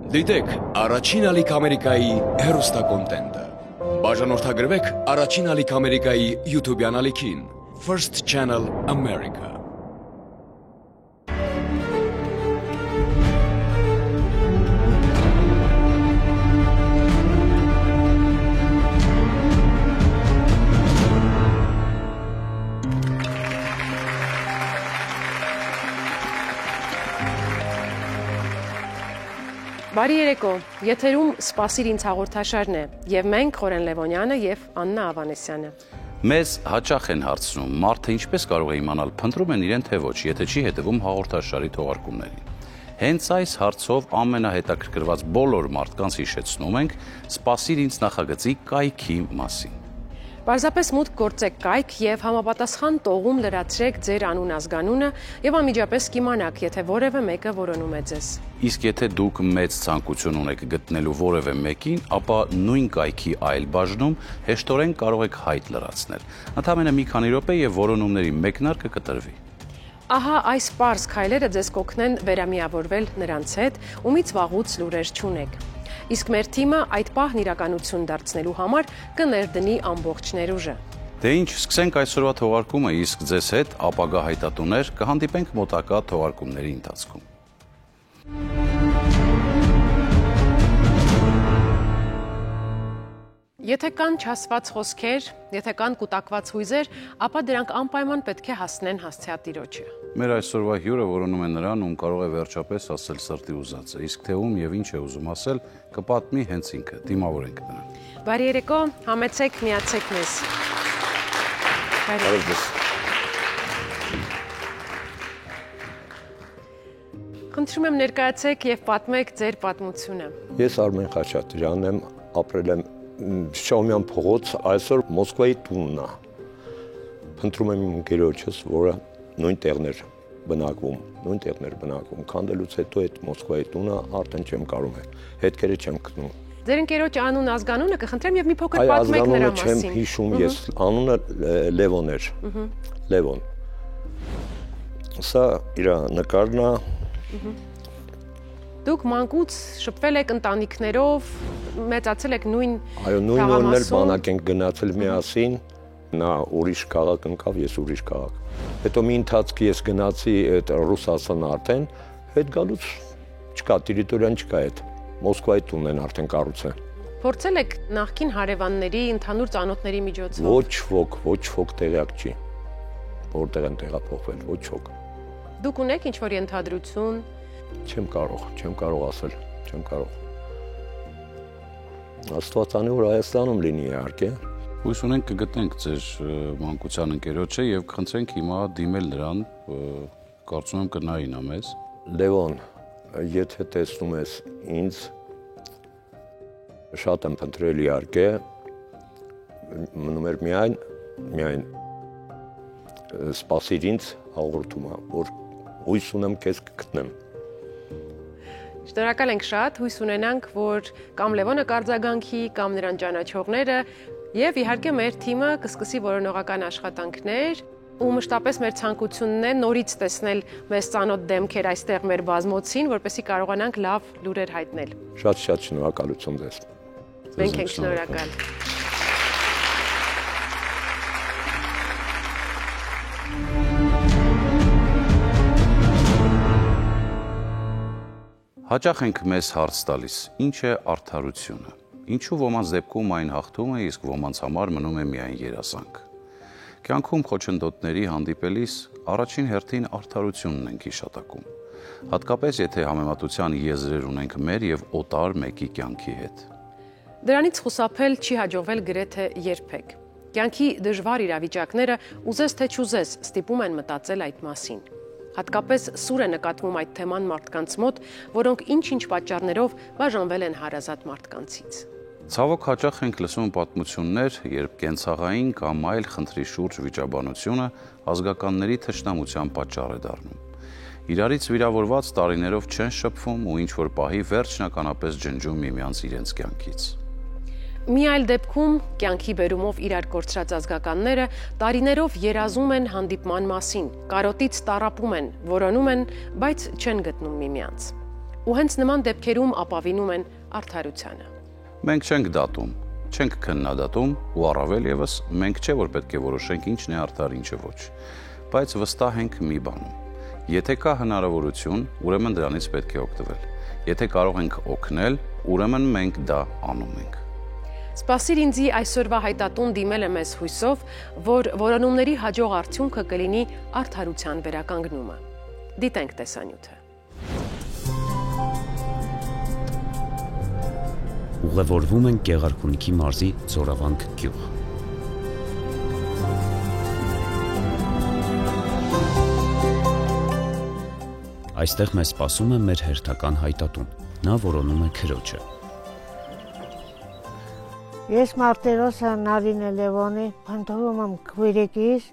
Դիտեք առաջին ալիք Ամերիկայի հեռուստակոնտենտը։ Բաժանորդագրվեք առաջին ալիք Ամերիկայի YouTube-յան ալիքին First Channel America։ Բարի երեկո, եթերում «Սպասիր ինձ» հաղորդաշարն է, եւ մենք Խորեն Լևոնյանը եւ Աննա Ավանեսյանը։ Մեզ հաճախ են հարցնում, մարդը ինչպես կարող է իմանալ, փնտրում են իրեն թե ոչ, եթե չի հետևում հաղորդաշարի թողարկումներին։ Հենց այս հարցով ամենահետաքրքրված բոլոր մարդկանց հիշեցնում ենք «Սպասիր ինձ» նախագծի կայքի մասին։ Պարզապես մուտք գործեք կայք եւ համապատասխան տողում լրացրեք ձեր անուն ազգանունը եւ անմիջապես կիմանաք, եթե որևէ մեկը որոնում է ձեզ։ Իսկ եթե դուք մեծ ցանկություն ունեք գտնելու որևէ մեկին, ապա նույն կայքի այլ բաժնում հեշտորեն կարող եք հայտ լրացնել։ Ընդամենը մի քանի րոպե եւ որոնումների մեկնարկը կտրվի։ Ահա այս պարզ քայլերը ձեզ կօգնեն վերամիավորվել նրանց հետ, ումից վաղուց լուրեր չունեք։ Իսկ մեր թիմը այդ պահն իրականություն դարձնելու համար կներդնի ամբողջ ներուժը։ Դե ինչ, սկսենք այսօրվա թողարկումը, իսկ ձեզ հետ ապագա հայտատուներ կհանդիպենք մոտակա թողարկումների ընթացքում։ Եթե կան չասված խոսքեր, եթե կան կուտակված հույզեր, ապա դրանք անպայման պետք է հասնեն հասցեատիրոջը։ Մեր այսօրվա հյուրը որոնում է նրան, ում կարող է վերջապես ասել սրտի ուզածը, իսկ թե ում եւ ինչ է ուզում ասել, կպատմի հենց ինքը։ Դիմավորենք նրան։ Բարի երեկո, համեցեք, միացեք մեզ։ Խնդրում եմ ներկայացեք եւ պատմեք ձեր պատմությունը։ Ես Արմեն Խաչատրյանն եմ, ապրել եմ Շահումյան փողոց, այսօր Մոսկվայի տունն է։ Փնտրում եմ իմ ընկերոջս, որը նույն տեղն էր բնակվում, քանդելուց հետո այդ Մոսկվայի տունը արդեն չեմ կարող է, հետքերը չեմ գտնում։ Ձեր ընկերոջ անուն ազգանունը կխնդրեմ եւ մի փոքր պատմեք նրա մասին։ Այ ազգանունը չեմ հիշում ես, անունը Լևոն էր։ Լևոն։ Սա իր նկարն է։ Դուք մանկուց շփվել եք ընտանիքներով, մեծացել եք նույն Այո, նույն օրն էլ բանակ ենք գնացել միասին, նա ուրիշ քաղաք ընկավ, ես ուրիշ քաղաք։ Հետո մի ընթացքի ես գնացի այդ Ռուսաստան արդեն, հետ գալուց չկա, տերիտորիան չկա այդ, Մոսկվայի տունն են արդեն կառուցել։ Փորձել եք նախկին հարևանների, ընդհանուր ծանոթների միջոցով։ Ոչ ոք տեղյակ չի, որտեղ են տեղափոխվել, ոչ ոք։ Դուք ունեք ինչ-որ ենթադրություն։ Չեմ կարող ասել, չեմ կարող։ Աստված անի, որ Հայաստանում լինի իհարկե։ Հույս ունենք կգտնենք ձեր մանկության ընկերոջը եւ կխնդրենք հիմա դիմել նրան, կարծում եմ կնայի նա մեզ։ Լևոն, եթե տեսնում ես ինձ, շատ եմ փնտրել իհարկե, մնում էր միայն սպասիր ինձ հաղորդումը, որ հույս ունեմ քեզ կգտնեմ։ Շնորհակալ ենք շատ, հույս ունենանք, որ կամ Լևոնը կարձագանքի, կամ նրան ճանաչողները, եւ իհարկե մեր թիմը կսկսի որոնողական աշխատանքներ, ու մշտապես մեր ցանկությունն է նորից տեսնել մեզ ծանոթ դեմքեր այստեղ մեր բազմոցին, որպեսզի կարողանանք լավ լուրեր հայտնել։ Շատ շնորհակալություն ձեզ։ Մենք ենք շնորհակալ։ Հաճախ ենք մեզ հարց տալիս, ինչ է արդարությունը, ինչու ոմանց դեպքում այն հաղթում է, իսկ ոմանց համար մնում է միայն երազանք։ Կյանքում խոչընդոտների հանդիպելիս առաջին հերթին արդարությունն ենք հիշատակում, հատկապես եթե համեմատության եզրեր ունենք մեր եւ օտար մեկի կյանքի հետ։ Դրանից խուսափել չի հաջողվել գրեթե երբեք։ Կյանքի դժվար իրավիճակները ուզես թե չուզես ստիպում են մտածել այդ մասին։ Հատկապես սուր է նկատվում այդ թեման մարդկանց մոտ, որոնք ինչ-ինչ պատճառներով բաժանվել են հարազատ մարդկանցից։ Ցավոք հաճախ ենք լսում պատմություններ, երբ կենցաղային կամ այլ խնդրի շուրջ վիճաբանությունը ազգականների թշնամության պատճառ է դառնում։ Իրարից վիրավորված տարիներով չեն շփվում ու ինչ-որ պահի վերջնականապես ջնջում միմյանց իրենց կյանքից։ Մի այլ դեպքում կյանքի բերումով իրար կորցրած ազգականները տարիներով երազում են հանդիպման մասին, կարոտից տառապում են, որոնում են, բայց չեն գտնում միմյանց։ ու հենց նման դեպքերում ապավինում են արդարությանը։ Մենք չենք դատում, չենք քննադատում ու առավել եւս մենք չէ որ պետք է որոշենք ինչն է արդար, ինչը ոչ, բայց վստահ ենք մի բանում. եթե կա հնարավորություն, ուրեմն դրանից պետք է օգտվել։ Եթե կարող ենք օգնել, ուրեմն մենք դա անում ենք։ Սպասիր ինձի այսօրվա հայտատուն դիմել է մեզ հույսով, որ որոնումների հաջող արդյունքը կլինի արդարության վերականգնումը։ Դիտենք տեսանյութը։ Ուղևորվում են Գեղարքունիքի մարզի Ձորավանք գյուղ։ Այստեղ մեզ սպասում է մեր հերթական հայտատուն։ Նա որոնում է քրոջը։ Ես Մարտիրոսը Նարինե Լևոնի, փնտրում եմ քույրիկիս,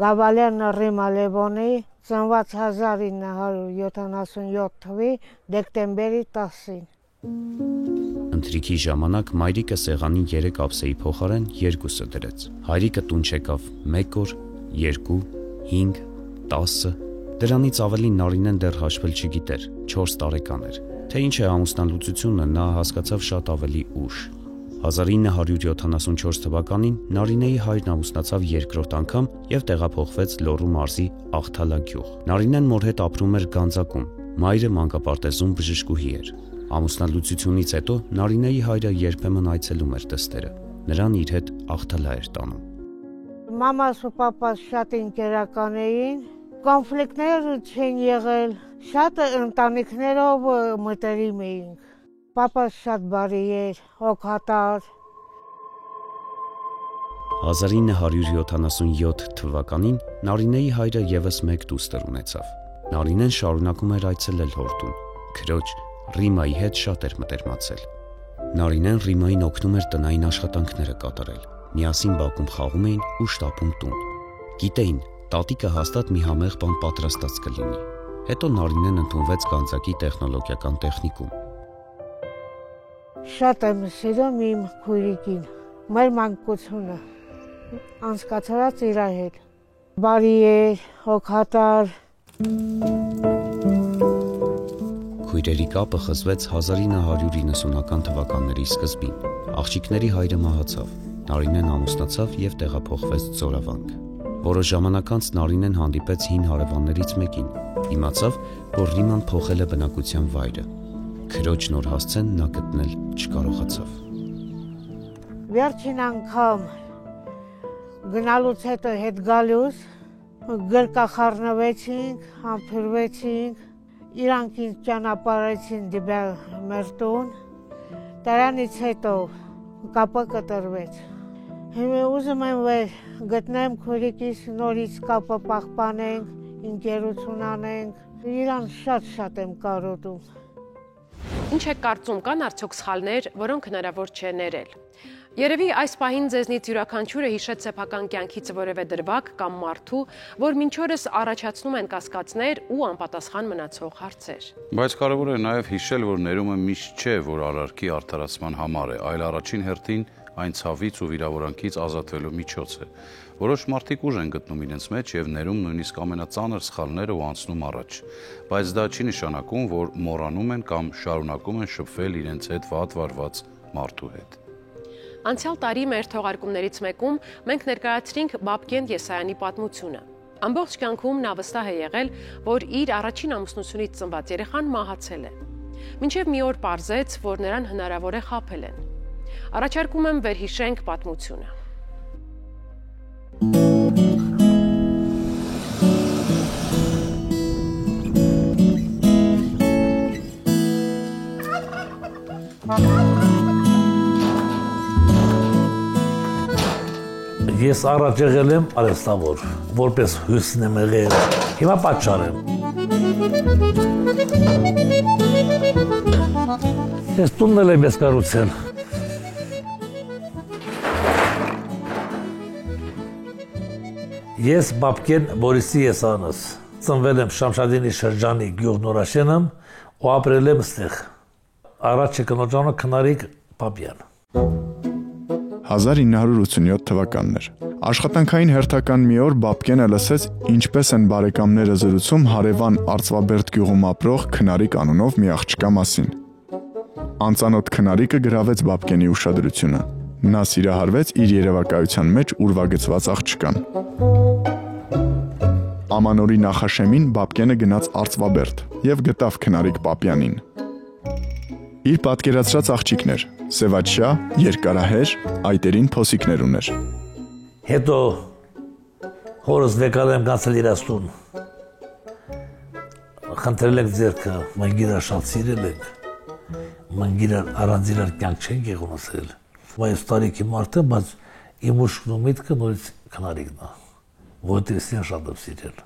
Գավալյան Ռիմա Լևոնի, ծնված 1977 թվականի դեկտեմբերի 10-ին։ Ընթրիքի ժամանակ մայրիկը սեղանին 3 ափսեի փոխարեն 2-ը դրեց։ Հայրիկը տուն չեկավ 1 օր, 2, 5, 10։ Դրանից ավելին Նարինեն դեռ հաշվել չգիտեր, 4 տարեկան էր։ Թե ինչ է ամուսնալուծությունը, նա հասկացավ շատ ավելի ուշ։ 1974 թվականին Նարինեի հայրն ամուսնացավ երկրորդ անգամ եւ տեղափոխվեց Լոռու մարզի Աղթալա գյուղ։ Նարինեն մոր հետ ապրում էր Գանձակում, մայրը մանկապարտեզում բժշկուհի էր։ Ամուսնալուծությունից հետո Նարինեի հայրը երբեմն այցելում էր դստերը։ Նրան իր հետ Աղթալա էր տանում։ Մամաս ու պապաս շատ ինքերական էին, կոնֆլիկտներ չեն եղել, շատ ընտանիքներով մտերիմ էինք։ Պապաս շատ բարի էր, հոգատար։ 1977 թվականին Նարինեի հայրը եւս մեկ դուստր ունեցավ։ Նարինեն շարունակում էր այցելել հորտուն։ Քրոջ Ռիմայի հետ շատ էր մտերմացել։ Նարինեն Ռիմային օգնում էր տնային աշխատանքները կատարել։ Միասին բակում խաղում էին ու շտապում տուն։ Գիտեին, տատիկը հաստատ մի համեղ բան պատրաստած կլինի։ Հետո Նարինեն ընդունվեց Գանձակի տեխնոլոգիական տեխնիկում։ Շատ եմ սիրում իմ քույրիկին, մեր մանկությունը, անցկացրած իր հետ։ Բարի էր, հոգատար։ Քույրերի կապը խզվեց 1990-ական թվականների սկզբին։ Աղջիկների հայրը մահացավ, Նարինեն ամուսնացավ եւ տեղափոխվեց Ձորավանք։ Որոշ ժամանակ անց Նարինեն հանդիպեց հին հարևաններից մեկին, իմացավ, որ Ռիման փոխել է բնակության վայրը։ Քրոջ նոր հասցեն նա գտնել չկարողացավ։ Վերջին անգամ գնալուց հետո հետ գալուց գրկախառնվեցինք, համբուրվեցինք, իրանք ինձ ճանապարհեցին դեպի մեր տուն, դրանից հետո կապը կտրվեց։ Հիմա ուզում եմ որ գտնեմ քույրիկիս նորից կապը պահպանենք, ընկերություն անենք, իրան շատ եմ կարոտում։ Ինչ եք կարծում, կան արդյոք սխալներ, որոնք հնարավոր չէ ներել։ Երևի այս պահին ձեզնից յուրաքանչյուրը հիշեց սեփական կյանքից որևէ դրվագ կամ մարդու, որ մինչ օրս առաջացնում են կասկածներ ու անպատասխան մնացող հարցեր։ Բայց կարևոր է նաև հիշել, որ ներումը միշտ չէ, որ արարքի արդարացման համար է, այլ առաջին հերթին այն ցավից ու վիրավորանքից ազատվելու միջոց է։ Որոշ մարդիկ ուժ են գտնում իրենց մեջ եւ ներում նույնիսկ ամենածանր սխալները ու անցնում առաջ, բայց դա չի նշանակում, որ մոռանում են կամ շարունակում են շփվել իրենց հետ վատ վարված մարդու հետ։ Անցյալ տարի մեր թողարկումներից մեկում մենք ներկայացրինք Բաբկեն Եսայանի պատմությունը։ Ամբողջ կյանքում նա վստահ է եղել, որ իր առաջին ամուսնությունից ծնված երեխան մահացել է։ Մինչև մի օր պարզեց, որ նրան հնարավոր է խաբել են։ Առաջարկում եմ վերհիշենք պատմությունը։ Ես առաջ եղել եմ արհեստավոր, որպես հույսն եմ եղել, հիմա պատճառ եմ։ Ես տունն եմ ես կառուցել։ Ես Բաբկեն Բորիսի Եսայանս, ծնվել եմ Շամշադինի շրջանի գյուղ Նորաշենում ու ապրել եմ ստեղ։ Առաջի կնոջանը Քնարիկ Պապյան։ 1987 թվականն էր։ Աշխատանքային հերթական մի օր Բաբկենը լսեց, ինչպես են բարեկամները զրուցում հարևան Արծվաբերդ գյուղում ապրող Քնարիկ անունով մի աղջկա մասին։ Անծանոթ Քնարիկը գրավեց Բաբկենի ուշադրությունը։ Նա սիրահարվեց իր երևակայության մեջ ուրվագծված աղջկան։ Ամանորի նախաշեմին Բաբկենը գնաց Արծվաբերդ եւ գտավ Քնարիկ Պապյանին։ Իր պատկերացրած աղջիկն էր, սևաչյա, երկարահեր, այտերին փոսիկներ ուներ։ Հետո հորս վեկալ եմ գացել իրաստուն։ Խնդրել եք ձերքը, մնգիրը շատ սիրել եք, մնգիրը առանց իրար կյանք չենք եղունասել։ Այս տարիքի մարդ է, բայց իմ ուշքն ու միտքը նորից Քնարիկն է, որտեղ սին շատ եմ սիրել։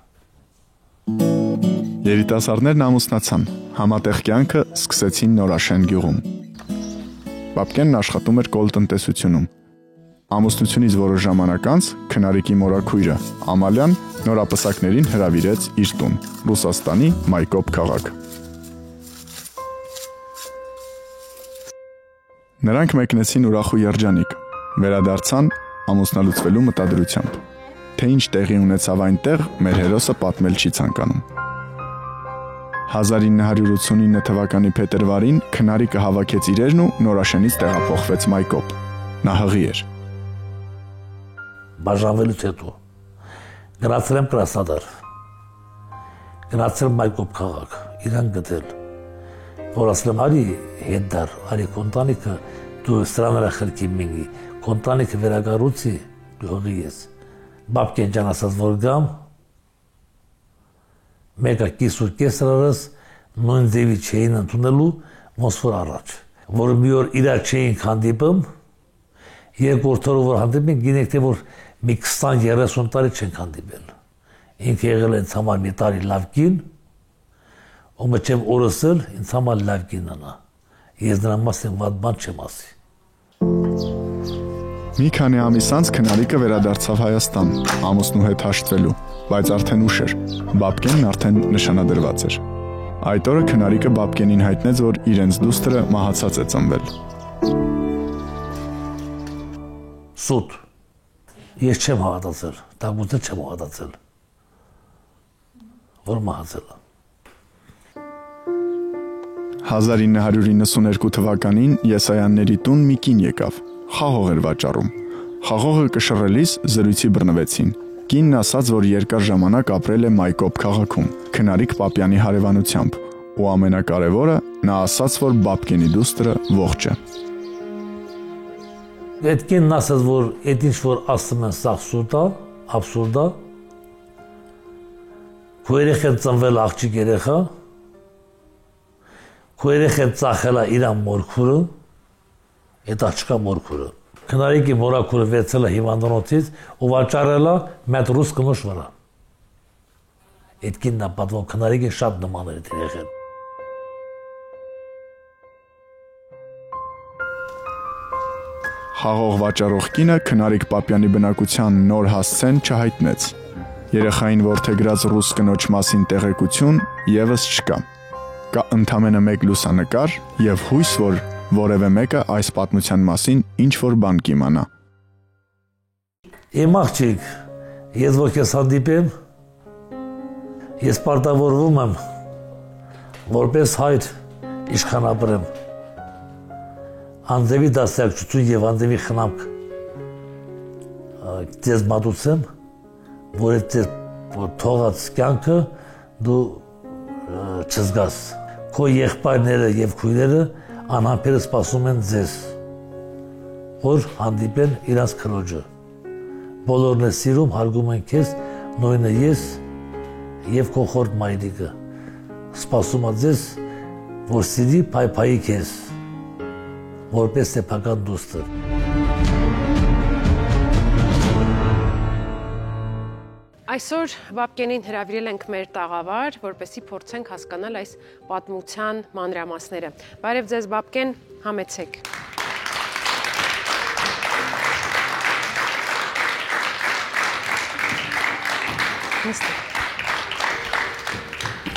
Երիտասարդներն ամուսնացան, համատեղ կյանքը սկսեցին Նորաշեն գյուղում։ Բաբկենն աշխատում էր կոլտնտեսությունում։ Ամուսնությունից որոշ ժամանակ անց Քնարիկի մորաքույրը Ամալյան նորապսակներին հրավիրեց իր տուն, Ռուսաստանի Մայկոպ քաղաք։ Նրանք մեկնեցին ուրախ ու երջանիկ, վերադարձան ամուսնալուծվելու մտադրությամբ։ Թե ինչ տեղի ունեցավ այնտեղ, մեր հերոսը պատմել չի ցանկանում։ 1989 թվականի փետրվարին Քնարիկը հավաքեց իրերն ու Նորաշենից տեղափոխվեց Մայկոպ։ Նա հղի էր։ Բաժանվելուց հետո գնացել եմ Կրասնոդար, գնացել Մայկոպ քաղաք, իրան գտել, որ ասել եմ արի հետ դար, արի կոնտանիկը դու սրանարա խրկի մինգի, կոնտանիկը վերագարուցի դու հղի ես։ Բաբկեն ջան ասաց, որ գամ, մեկը կիսուր կեսրարս նույն ձևի չէին ընդունելու ոնց որ առաջ, որ մի օր իրար չէինք հանդիպում, երկրորդ օրը որ հանդիպենք, գինեք թե որ մի 20-30 տարի չենք հանդիպել։ Ինքը եղել է ինձ համար մի տարի լավ կին, ու մինչև օրս էլ ինձ համար լավ կին անա։ Ես դրա մասին վատ բան չեմ ասի։ Մի քանի ամիս անց Քնարիկը վերադարձավ Հայաստան, ամուսնու հետ հաշտվելու, բայց արդեն ուշ էր, Բաբկենն արդեն նշանադրված էր։ Այդ օրը Քնարիկը Բաբկենին հայտնեց, որ իրենց դուստրը մահացած է ծնվել։ Սուտ, ես չեմ հավատացել, տագուտը չեմ հավատացել, որ մահացել է։ 1992 թվականին Եսայանների տուն մի կին եկավ, խաղող էր վաճառում։ Խաղողը կշռելիս զրույցի բռնվեցին։ Կինն ասաց, որ երկար ժամանակ ապրել է Մայկոպ քաղաքում, Քնարիկ Պապյանի հարևանությամբ, ու ամենակարևորը, նա ասաց, որ Բաբկենի դուստրը ողջ է։ Այդ կինն ասաց, որ այդ ինչ որ ասում են սաղ սուտ է, աբսուրդ է, քո երեխան ծնվել աղջիկ երեխա, քո երեխան ծախել է իր մորքուրը, այդ աղջկա մորքուրը։ Քնարիկի մորաքուրը վերցել է հիվանդանոցից ու վաճառել է մեծ ռուս կնոջ վրա։ Այդ կինն է պատմում, Քնարիկին շատ նման էր երեխան։ Խաղող վաճառող կինը Քնարիկ Պապյանի բնակության նոր հասցեն չհայտնեց։ Երեխային որդեգրած ռուս կնոջ մասին տեղեկություն եւս չկա։ Կա ընդամենը մեկ լուսանկար եւ հույս, որ որևէ մեկը այս պատմության մասին ինչ-որ բան կիմանա։ Իմ աղջիկ, ես որ քեզ հանդիպեմ, ես պարտավորվում եմ, որպես հայր իշխան ապրեմ, անձևի դասակցություն եւ անձևի խնամք ձեզ մատուցեմ, որ ձեզ թողած կյանքը դու չզգաս։ Քո եղբայրները եւ քույրերը անհամբեր սպասում են ձեզ, որ հանդիպեն իրանց քրոջը։ Բոլորն է սիրում, հարգում են քեզ, նույնը ես եւ քո խորտ մայրիկը։ Սպասում եմ ձեզ, որ սիրի փայփայի քեզ, որպես սեփական դուստր։ Այսօր Բաբկենին հրավիրել ենք մեր տաղավար, որպեսզի փորձենք հասկանալ այս պատմության մանրամասները։ Բարև ձեզ Բաբկեն, համեցեք։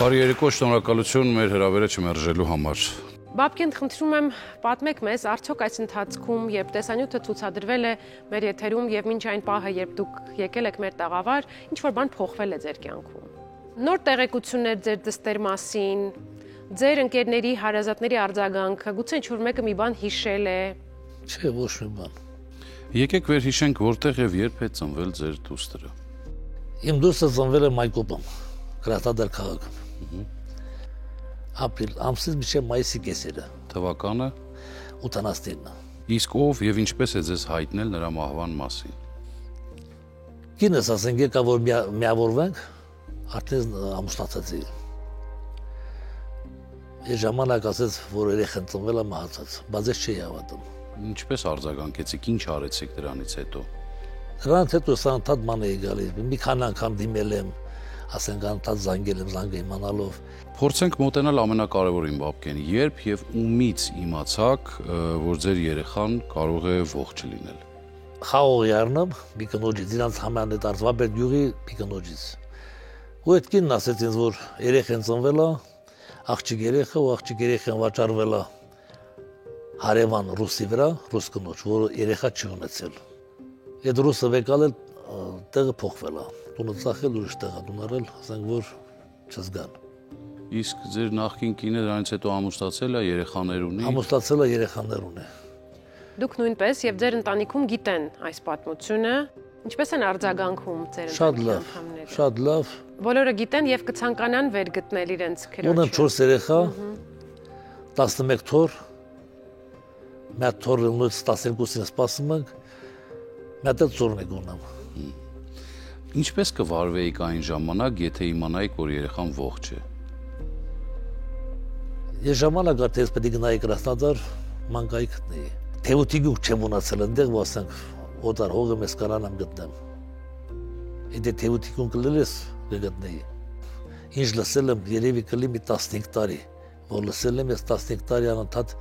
Բարի երեկո, շնորհակալություն մեր հրավերը չմերժելու համար։ Բաբկեն, խնդրում եմ պատմեք մեզ, արդյոք այս ընթացքում, երբ տեսանյութը ցուցադրվել է մեր եթերում եւ մինչ այն պահը, երբ դուք եկել եք մեր տաղավար, ինչ որ բան փոխվել է ձեր կյանքում։ Նոր տեղեկություններ ձեր դստեր մասին, ձեր ընկերների, հարազատների արձագանքը, գուցե ինչ որ մեկը մի բան հիշել է։ Չէ, ոչ մի բան։ Եկեք վերհիշենք որտեղ եւ երբ է ծնվել ձեր դուստրը։ Իմ դուստրը ծնվել է Մայկոպում, Գրադար քաղաքում։ Ապրիլ ամսից մինչև մայիսի կեսերը։ Թվականը 89-ը։ Իսկ ով եւ ինչպես է ձեզ հայտնել նրա մահվան մասին։ Կինս ասենք եկա որ միավորվենք, արդեն ամուսնացածի։ Ես ժամանակ ասեց, որ երեխան ծնվել է մահացած, բայց ես չի հավատում։ Ինչպես արձագանքեցիք, ինչ արեցիք դրանից հետո։ Դրանից հետո սա անդադ ման էի գալիս, մի քանի անգամ դիմել եմ, ասենք անդադ զանգել եմ, զանգ իմանալով։ Փորձենք մոտենալ ամենակարևորին, Բաբկեն, երբ եւ ումից իմացաք, որ ձեր երեխան կարող է ողջ լինել։ Խաղողի առնեմ, մի կնոջից, իրանց համան այդ Արծվաբերդ գյուղի մի կնոջից։ Ու այդ կինն ասեց ինձ, որ երեխան ծնվել է, աղջիկ երեխա ու աղջիկ երեխան վաճառվել է հարևան ռուսի վրա, ռուս կնոջ, որը երեխա չի ունեցել։ Այդ ռուսը վեկալ էլ տեղը փոխվել է, տունը ծախել ուրիշ տեղ դունարել, ասենք որ չզգան։ Իսկ ձեր նախկին կինը դրանից հետո ամուսնացել է, երեխաներ ունի։ Ամուսնացել է, երեխաներ ունի։ Դուք նույնպես եւ ձեր ընտանիքում գիտեն այս պատմությունը, ինչպես են արձագանքում ձեր ընտանիքի անդամները։ Շատ լավ։ Բոլորը գիտեն եւ կցանկանան վեր գտնել իրենց քրոջը։ Ունեմ 4 երեխա, 11 թոռ, մի թոռը նույնիսկ 12-ին սպասում ենք, մի հատ ծորնիկ ունեմ։ Ինչպես կվարվեիք այն ժամանակ, եթե իմանայիք, որ երեխան ողջ է։ Ես ժամանակ արդեն ես պետք է գնայի Կրասնոդար, մանկայի գտնեի։ Թեւութի գյուղ չեմ ունացել այնտեղ, որ ասենք օտար հողը մեզ կարանամ գտնեմ։ Եթե թեւութի գյուղ կլելես կգտնեի։ Ինչ լսել եմ, երևի կլի մի 15 տարի, որ լսել եմ ես 15 տարի անընդհատ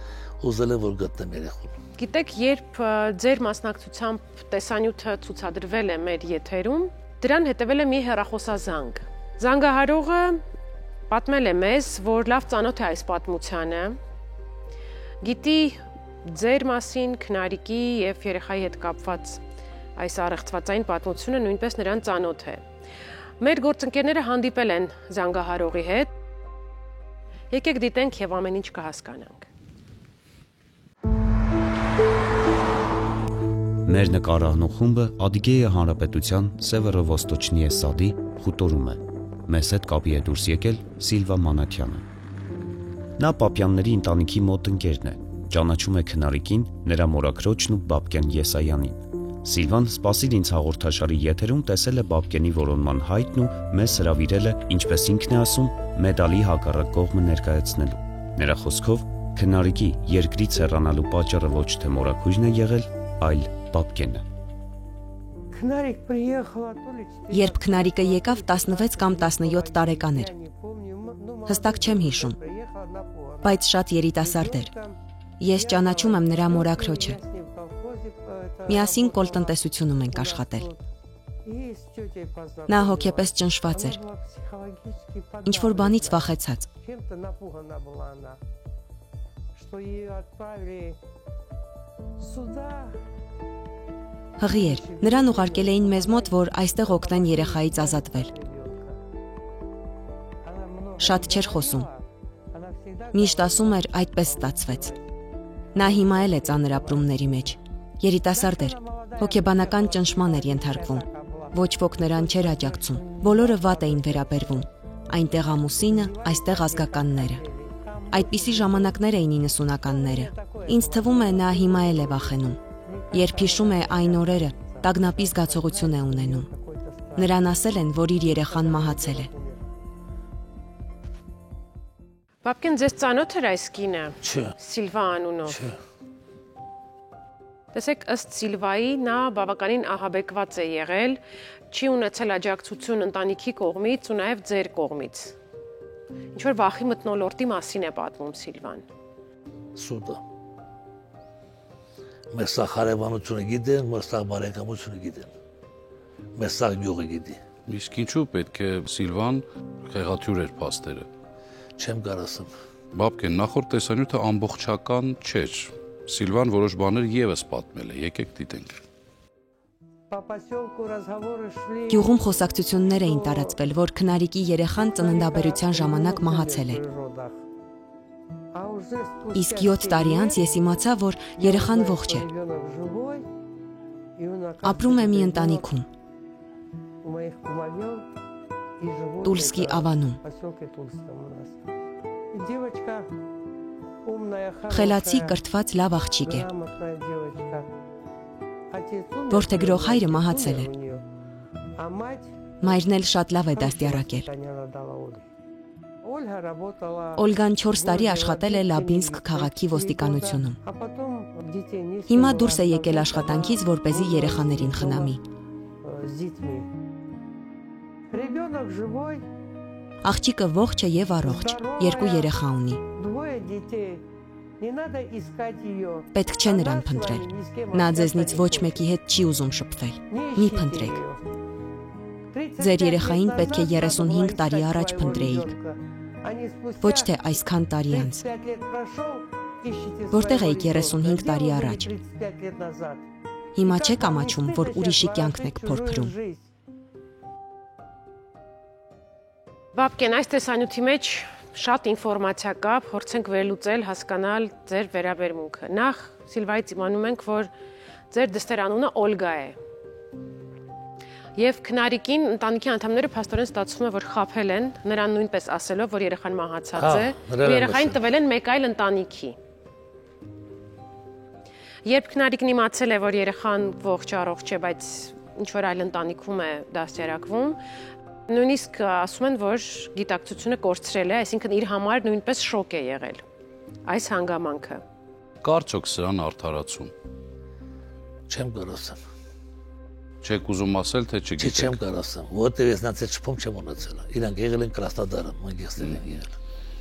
ուզել եմ որ գտնեմ երեխուն։ Գիտեք, երբ ձեր մասնակցությամբ տեսանյութը ցուցադրվել է մեր եթերում, դրան հետևել է մի հեռախոսազանգ։ Զանգահարողը պատմել է մեզ, որ լավ ծանոթ է այս պատմությանը, գիտի ձեր մասին, քնարիկի եւ երեխայի հետ կապված այս առեղծվածային պատմությունը նույնպես նրան ծանոթ է։ Մեր գործընկերները հանդիպել են զանգահարողի հետ։ Եկեք դիտենք եւ ամեն ինչ կհասկանանք։ Մեր նկարահանող խումբը Ադիգեյա հանրապետության Սևերովոստոչնիե սադի խուտորում է։ Մեզ հետ կապի է դուրս եկել Սիլվա Մանաթյանը։ Նա Պապյանների ընտանիքի մոտ ընկերն է, ճանաչում է քնարիկին, նրա մորաքրոջն ու Բաբկեն Եսայանին։ Սիլվան սպասիր ինձ հաղորդաշարի եթերում տեսել է Բաբկենի որոնման հայտն ու մեզ հրավիրել է, ինչպես ինքն է ասում, մեդալի հակառակ կողմը ներկայացնելու։ Նրա խոսքով քնարիկի երկրից հեռանալու պատճառը ոչ թե մորաքույրն է եղել, այլ Բաբկենը։ Երբ քնարիկը եկավ 16 կամ 17 տարեկան էր։ Հստակ չեմ հիշում, բայց շատ երիտասարդ էր։ Ես ճանաչում եմ նրա մորաքրոջը։ Միասին կոլտնտեսությունում ենք աշխատել։ Նա հոգեպես ճնշված էր։ Ինչ-որ բանից վախեցած։ Հղի էր, նրան ուղարկել էին մեզ մոտ, որ այստեղ օգնեն երեխայից ազատվել։ Շատ չէր խոսում։ Միշտ ասում էր, այդպես ստացվեց։ Նա հիմա էլ է ծանր ապրումների մեջ։ Երիտասարդ էր, հոգեբանական ճնշման էր ենթարկվում։ Ոչ ոք նրան չէր աջակցում։ Բոլորը վատ էին վերաբերվում։ Այնտեղ ամուսինը, այստեղ ազգականները։ Այդպիսի ժամանակներ էին 90-ականները։ Ինձ թվում է նա հիմա էլ է վախենում։ Երբ հիշում է այն օրերը, տագնապի զգացողություն է ունենում։ Նրան ասել են, որ իր երեխան մահացել է։ Բաբկեն, ձեզ ծանոթ էր այս կինը։ Չէ։ Սիլվա անունով։ Չէ։ Տեսեք, ըստ Սիլվայի նա բավականին ահաբեկված է եղել, չի ունեցել աջակցություն ընտանիքի կողմից ու նաև ձեր կողմից։ Ինչ որ վախի մթնոլորտի մասին է պատմում Սիլվան։ Սուտը։ Մեր սա հարևանությունը գիտեն, մեր սա բարեկամությունը գիտեն։ Մեր սա գյուղը գիտի։ Իսկ ինչու պետք է Սիլվան խեղաթյուրեր փաստերը։ Չեմ կարասում։ Բաբկեն, նախորդ տեսանյութը ամբողջական չէր։ Սիլվան որոշ բաներ եւս պատմել է, եկեք դիտենք։ Գյուղում խոսակցություններ էին տարածվել, որ քնարիկի երեխան ծննդաբերության ժամանակ մահացել է։ Իսկ 7 տարի անց ես իմացա, որ երեխան ողջ է։ Ապրում է մի ընտանիքում։ Տուլսկի ավանում։ Խելացի կրթված լավ աղջիկ է։ Որդեգրող հայրը մահացել է։ Մայրն էլ շատ լավ է դաստիարակել։ Օլգան 4 տարի աշխատել է Լաբինսկ քաղաքի ոստիկանությունում։ Հիմա դուրս է եկել աշխատանքից, որպեսզի երեխաներին խնամի։ Աղջիկը ողջ է եւ առողջ, 2 երեխա ունի։ Պետք չէ նրան փնտրել։ Նա ձեզնից ոչ մեկի հետ չի ուզում շփվել։ Մի փնտրեք։ Ձեր երեխային պետք է 35 տարի առաջ փնտրեիք։ Ոչ թե այսքան տարի անց։ Որտեղ էիք 35 տարի առաջ։ Հիմա չեք ամաչում, որ ուրիշի կյանքն եք փորփրում։ Բաբկեն, այս տեսանյութի մեջ շատ ինֆորմացիա կա, փորձենք վերլուծել, հասկանալ ձեր վերաբերմունքը։ Նախ Սիլվայից իմանում ենք, որ ձեր դստեր անունը Օլգա է։ Եվ քնարիկին ընտանիքի անդամները փաստորեն ստացվում է, որ խաբել են, նրան նույնպես ասելով, որ երեխան մահացած է, երեխային տվել են մեկ այլ ընտանիքի։ Երբ քնարիկն իմացել է, որ երեխան ողջ առողջ է, բայց ինչ-որ այլ ընտանիքում է դաստիարակվում, նույնիսկ ասում են, որ գիտակցությունը կորցրել է, այսինքն իր համար նույնպես շոկ է եղել այս հանգամանքը։ Կարճոք սրան արդարացում։ Չեմ կարասեմ։ Չեք ուզում ասել, թե չգիտեք։ Չեմ կարասեմ, որտեղ ես նրանց չփում չեմ ունեցել։ Իրանք եղել են Կրասնոդարը, մանգեստել են եղել։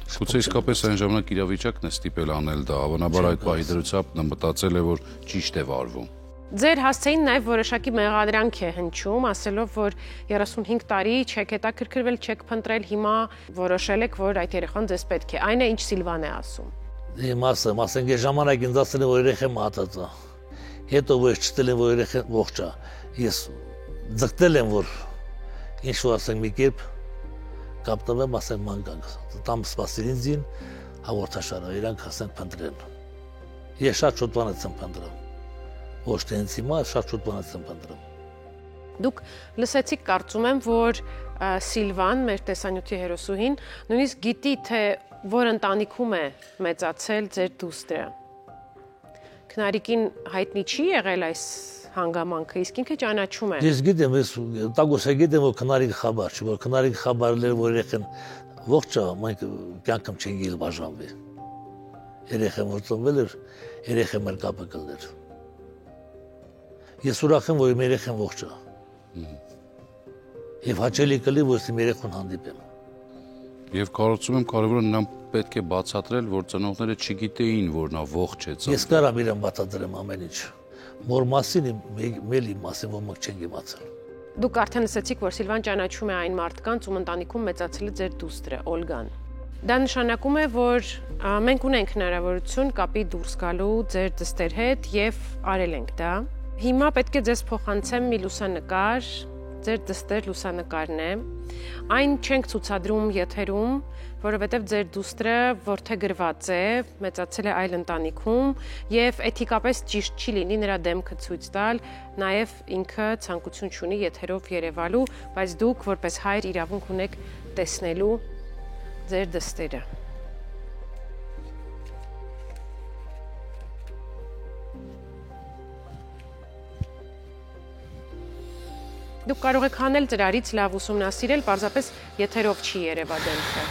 Գուցե իսկապես այն ժամանակ իրավիճակն է ստիպել անել դա, հավանաբար այդ պահի դրությամբ նա մտածել է, որ ճիշտ է վարվում։ Ձեր հասցեին նաև որոշակի մեղադրանք է հնչում, ասելով, որ 35 տարի չեք հետաքրքրվել, չեք փնտրել, հիմա որոշել եք, որ այդ երեխան ձեզ պետք է։ Այն է, ինչ Սիլվան է ասում։ Ասենք այս ժամանակ ինձ ասել են, որ երեխան մահացած է։ Հետո որ չտել են, որ երեխան ողջ է։ Ես ձգտել եմ, որ ինչ-որ ասենք մի կերպ կապտավեմ, ասենք ման գանք։ Տամ սպասել ինձին, հաղորդաշարը, իրանք ասենք փնտրեն։ Ես շատ շուտ բան եմ փնտրում։ Ոչ թե ինձ հիմա շատ շուտ բան եմ փնտրում։ Դուք լսեցիք, կարծում եմ, որ Սիլվան, մեր տեսանյութի հերոսուհին, նույնիսկ գիտի, թե որ ընտանիքում է մեծացել ձեր դուստրը։ Քնարիկին հայտնի չի եղել այս հանգամանքը, իսկ ինքը ճանաչում է։ Ես գիտեմ, ես տագոս գիտեմ, որ քնարիկ խաբար չի, որ քնարիկ խաբարել էր, որ երեխան ողջ է, մենք կյանքում չենք գիլ բաժանվի։ Երեխան որ ծնվել էր, երեխան մեր կապը կլներ։ Ես ուրախ եմ, որ իմ երեխան ողջ է։ Եվ հաճելի կլի, որ իմ երեխան հանդիպեմ։ Եվ կարծում եմ կարևորը նրան պետք է բացատրել, որ ծնողները չգիտեին, որ նա ողջ է ծնվել։ Ես կարամ իրան բացատրեմ ամեն ինչ։ Մոր մասին մելի մասին ոմանք չեն իմացել։ Դուք արդեն լսեցիք, որ Սիլվան ճանաչում է այն մարդկանց, ում ընտանիքում մեծացել է ձեր դուստրը, Օլգան։ Դա նշանակում է, որ մենք ունենք հնարավորություն կապի դուրս գալու ձեր դստեր հետ եւ արել ենք դա։ Հիմա պետք է ձեզ փոխանցեմ մի լուսանկար, ձեր դստեր լուսանկարն է։ Այն չենք ցուցադրում եթերում, որովհետև ձեր դուստրը որդեգրված է, մեծացել է այլ ընտանիքում եւ էթիկապես ճիշտ չի լինի նրա դեմքը ցույց տալ, նաեւ ինքը ցանկություն չունի եթերով երևալու, բայց դուք որպես հայր իրավունք ունեք տեսնելու ձեր դստերը։ Դուք կարող եք հանել ծրարից լավ ուսումնասիրել, պարզապես եթերով չի երևա դեմքը։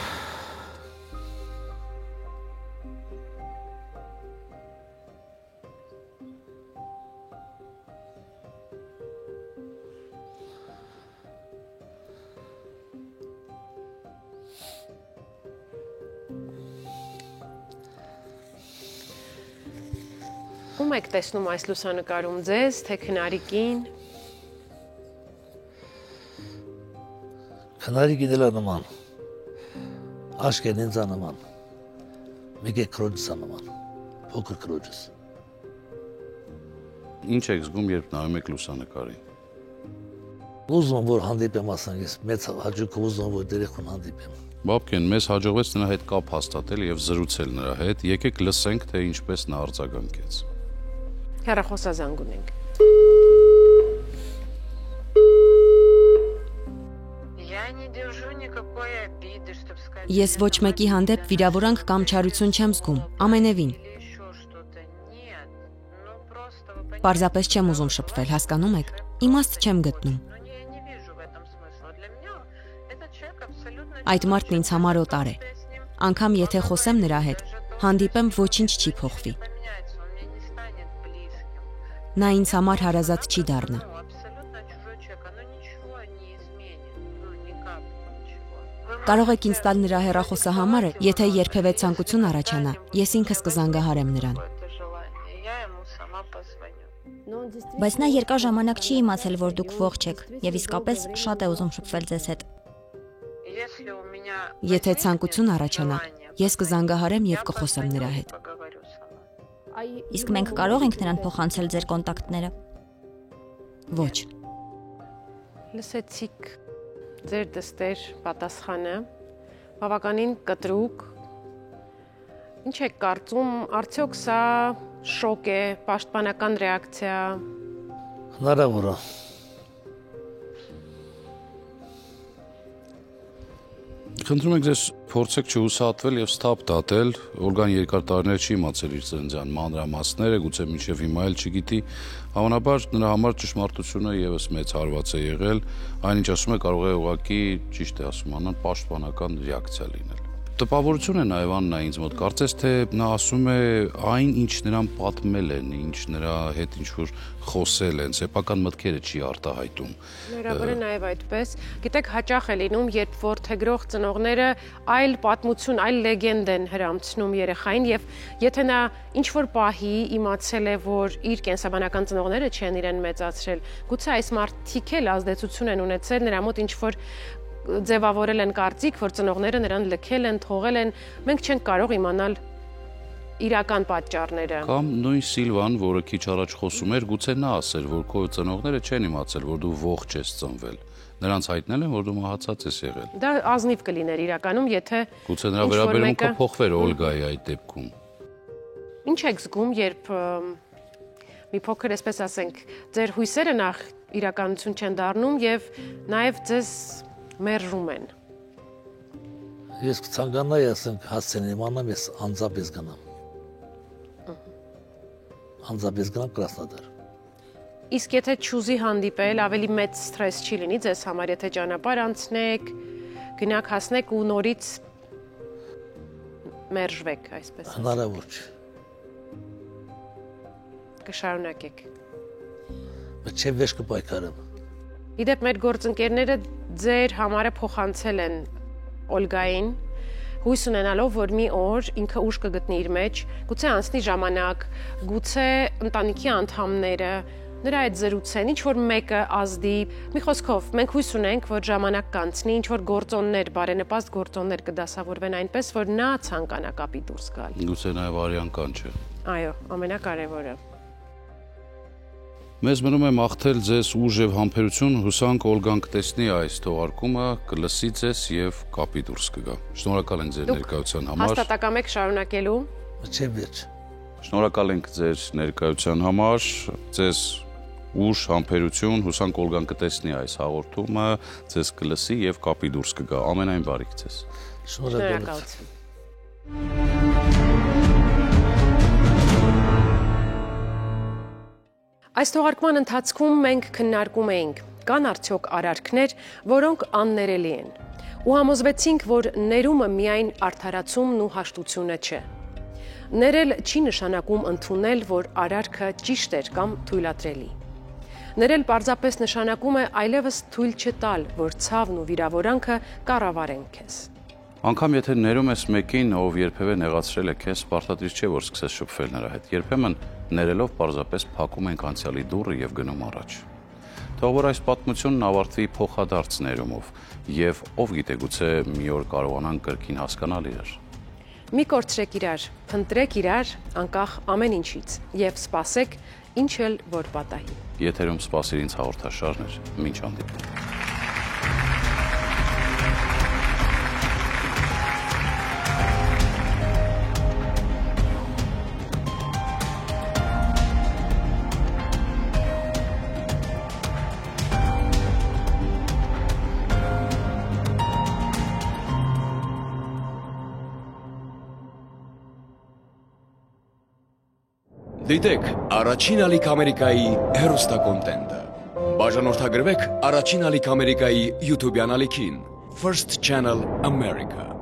Ում եք տեսնում այս լուսանկարում ձեզ, թե քնարիկին։ Քնարիկին էլ նման, աշկեն ինձ նման, Մեկ է քրոջս անման, փոքր քրոջս։ Ինչ եք զգում, երբ նայում եք լուսանկարին։ Ուզում որ հանդիպեմ ասենք, ես մեծ հաճույքով ուզում որ երեխան հանդիպեմ։ Բաբկեն, մեզ հաջողվեց նրա հետ կապ հաստատել եւ զրուցել նրա հետ։ Եկեք լսենք, թե ինչպես նա արձագանքեց։ Հեռախոսազանգ ունենք։ Ես ոչ մեկի հանդեպ վիրավորանք կամ չարություն չեմ զգում, ամենևին։ Պարզապես չեմ ուզում շփվել, հասկանում եք։ Իմաստ չեմ գտնում։ Այդ մարդն ինձ համար օտար է։ Անկամ եթե խոսեմ նրա հետ, հանդիպեմ, ոչինչ չի փոխվի։ Նա ինձ համար հարազատ չի դառնա։ Կարող եք ինձ տալ նրա հեռախոսահամարը, եթե երբևէ ցանկություն առաջանա, ես ինքս կզանգահարեմ նրան։ Բայց նա երկար ժամանակ չի իմացել, որ դուք ողջ եք, եւ իսկապես շատ է ուզում շփվել ձեզ հետ։ Եթե ցանկություն առաջանա, ես կզանգահարեմ եւ կխոսեմ նրա հետ։ Իսկ մենք կարող ենք նրան փոխանցել ձեր կոնտակտները։ Ոչ։ Լսեցիք ձեր դստեր պատասխանը, բավականին կտրուկ։ Ինչ եք կարծում, արդյոք սա շոկ է, պաշտպանական ռեակցիա։ Հնարավոր է։ Խնդրում եք ձեզ փորձեք չհուսահատվել եւ սթափ դատել։ Օլգան երկար տարիներ չի իմացել իր ծննդյան մանրամասները, գուցե մինչեւ հիմա էլ չգիտի։ Հավանաբար նրա համար ճշմարտությունը եւս մեծ հարված է եղել, այնինչ ասում է կարող է ուղղակի ճիշտ է ասում անան պաշտպանական ռեակցիա լինել։ Տպավորություն է նաև Աննա ինձ մոտ, կարծես թե նա ասում է այն, ինչ նրան պատմել են, ինչ նրա հետ ինչ-որ խոսել են, սեփական մտքերը չի արտահայտում։ Հնարավոր է նաև այդպես։ Գիտեք, հաճախ է լինում, երբ որդեգրող ծնողները այլ պատմություն, այլ լեգենդ են հրամցնում երեխային, եւ եթե նա ինչ-որ պահի իմացել է, որ իր կենսաբանական ծնողները չեն իրեն մեծացրել, գուցե այս մարդիկ էլ ազդեցություն են ունեցել նրա մոտ ինչ-որ ձևավորել են կարծիք, որ ծնողները նրան լքել են, թողել են, մենք չենք կարող իմանալ իրական պատճառները։ Կամ նույն Սիլվան, որը քիչ առաջ խոսում էր, գուցե նա ասեր, որ քո ծնողները չեն իմացել, որ դու ողջ ես ծնվել։ Նրանց հայտնել են, որ դու մահացած ես եղել։ Դա ազնիվ կլիներ իրականում, եթե գուցե նրա վերաբերմունքը փոխվեր Օլգայի այդ դեպքում։ Ինչ եք զգում, երբ մի փոքր այսպես ասենք, ձեր հույսերը նախ իրականություն չեն դառնում եւ նաեւ ձեզ մերժում են։ Ես կցանկանայի, ասենք, հասցեն իմանամ, ես անձապես գնամ։ Անձապես գնամ Կրասնոդար։ Իսկ եթե չուզի հանդիպել, ավելի մեծ սթրես չի լինի ձեզ համար, եթե ճանապարհ անցնեք, գնաք հասնեք ու նորից մերժվեք, այսպես։ Հնարավոր չէ։ Կշարունակեք։ Բայց չէ վեշ կպայքարեմ։ Իդեպ մեր գործընկերները ձեր համարը փոխանցել են Օլգային, հույս ունենալով, որ մի օր ինքը ուժ կգտնի իր մեջ, գուցե անցնի ժամանակ, գուցե ընտանիքի անդամները նրա հետ զրուցեն, ինչ որ մեկը ազդի։ Մի խոսքով, մենք հույս ունենք, որ ժամանակ կանցնի, ինչ որ գործոններ, բարենպաստ գործոններ կդասավորվեն այնպես, որ նա ցանկանա կապի դուրս գալ։ Գուցե նաև արյան կանչը։ Այո, ամենակարևորը։ Մեզ մնում է մաղթել ձեզ ուժ եւ համբերություն, հուսանք Օլգան կտեսնի այս թողարկումը, կլսի ձեզ եւ կապի դուրս կգա։ Շնորհակալ ենք ձեր ներկայության համար։ Հաստատակամ եք շարունակելու։ Չէ վեճ։ Շնորհակալ ենք ձեր ներկայության համար, ձեզ ուժ, համբերություն, հուսանք Օլգան կտեսնի այս հաղորդումը, ձեզ կլսի եւ կապի դուրս կգա։ Ամենայն բարիք ձեզ։ Շնորհակալություն։ Այս թողարկման ընթացքում մենք քննարկում էինք, կան արդյոք արարքներ, որոնք աններելի են, ու համոզվեցինք, որ ներումը միայն արդարացումն ու հաշտությունը չէ։ Ներել չի նշանակում ընդունել, որ արարքը ճիշտ էր կամ թույլատրելի։ Ներել պարզապես նշանակում է այլևս թույլ չտալ, որ ցավն ու վիրավորանքը կառավարեն քեզ։ Անկամ եթե ներում ես մեկին, ով երբևէ նեղացրել է քեզ, պարտադիր չէ, որ սկսես շփվել նրա հետ։ Երբեմն ներելով պարզապես փակում ենք անցյալի դուռը եւ գնում առաջ։ Թող որ այս պատմությունն ավարտվի փոխադարձ ներումով, եւ ով գիտե, գուցե մի օր կարողանան կրկին հասկանալ իրար։ Մի կորցրեք իրար, փնտրեք իրար անկախ ամեն ինչից եւ սպասեք ինչ էլ որ պատահի։ Եթերում սպասիր ինձ հաղորդաշարն էր, մինչ հանդիպում։ Դիտեք Առաջին ալիք Ամերիկայի հեռուստակոնտենտը։ Բաժանորդագրվեք Առաջին ալիք Ամերիկայի YouTube-յան ալիքին First Channel America։